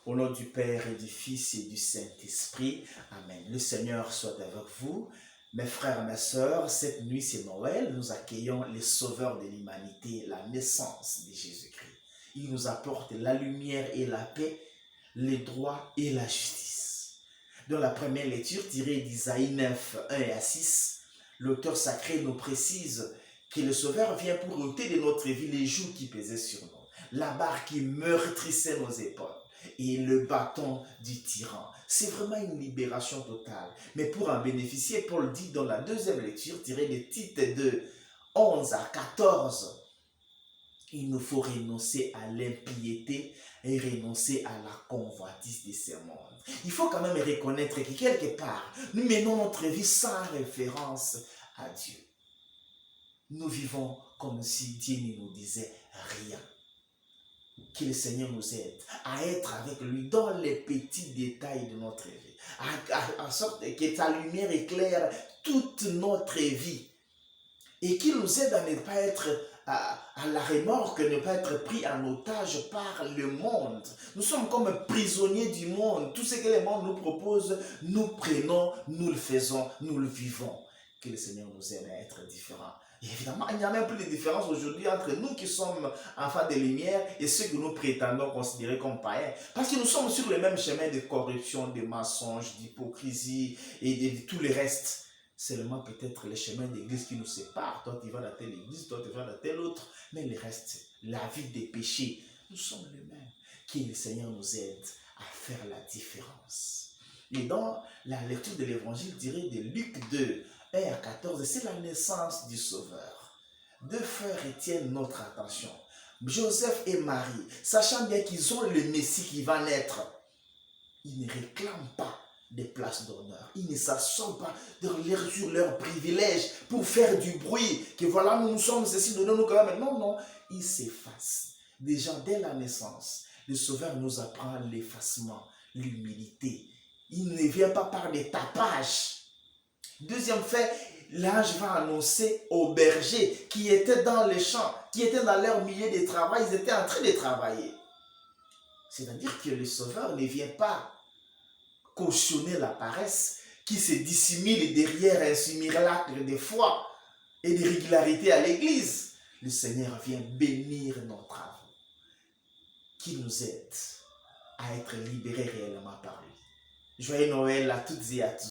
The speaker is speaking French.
Au nom du Père et du Fils et du Saint-Esprit. Amen. Le Seigneur soit avec vous. Mes frères, mes sœurs, cette nuit c'est Noël. Nous accueillons les sauveurs de l'humanité, la naissance de Jésus-Christ. Il nous apporte la lumière et la paix, les droits et la justice. Dans la première lecture tirée d'Isaïe 9, 1 à 6, l'auteur sacré nous précise que le Sauveur vient pour ôter de notre vie les jougs qui pesaient sur nous, la barre qui meurtrissait nos épaules et le bâton du tyran. C'est vraiment une libération totale. Mais pour en bénéficier, Paul dit dans la deuxième lecture, tirée de Tite 2, 11 à 14, il nous faut renoncer à l'impiété et renoncer à la convoitise de ce monde. Il faut quand même reconnaître que quelque part, nous menons notre vie sans référence à Dieu. Nous vivons comme si Dieu ne nous disait rien. Que le Seigneur nous aide à être avec lui dans les petits détails de notre vie, en sorte que sa lumière éclaire toute notre vie et qu'il nous aide à ne pas être à la remorque, ne pas être pris en otage par le monde. Nous sommes comme prisonniers du monde. Tout ce que le monde nous propose, nous prenons, nous le faisons, nous le vivons. Que le Seigneur nous aide à être différents. Et évidemment, il n'y a même plus de différence aujourd'hui entre nous qui sommes enfants de lumière et ceux que nous prétendons considérer comme païens. Parce que nous sommes sur le même chemin de corruption, de mensonges, d'hypocrisie et de tout le reste. Seulement peut-être les chemins d'église qui nous séparent. Toi, tu vas dans telle église, toi, tu vas dans telle autre. Mais le reste, la vie des péchés, nous sommes les mêmes. Que le Seigneur nous aide à faire la différence. Et dans la lecture de l'évangile tirée de Luc 2, 1 à 14, c'est la naissance du Sauveur. Deux frères retiennent notre attention. Joseph et Marie, sachant bien qu'ils ont le Messie qui va naître, ils ne réclament pas des places d'honneur. Ils ne s'assoient pas sur leurs privilèges pour faire du bruit, que voilà, nous sommes ceci, donnons-nous quand même. Non, non, ils s'effacent. Déjà, dès la naissance, le Sauveur nous apprend l'effacement, l'humilité. Il ne vient pas par des tapages. Deuxième fait, l'ange va annoncer aux bergers qui étaient dans les champs, qui étaient dans leur milieu de travail, ils étaient en train de travailler. C'est-à-dire que le Sauveur ne vient pas cautionner la paresse qui se dissimule derrière un simulacre de foi et de régularité à l'église. Le Seigneur vient bénir nos travaux, qui nous aide à être libérés réellement par lui. Joyeux Noël à toutes et à tous.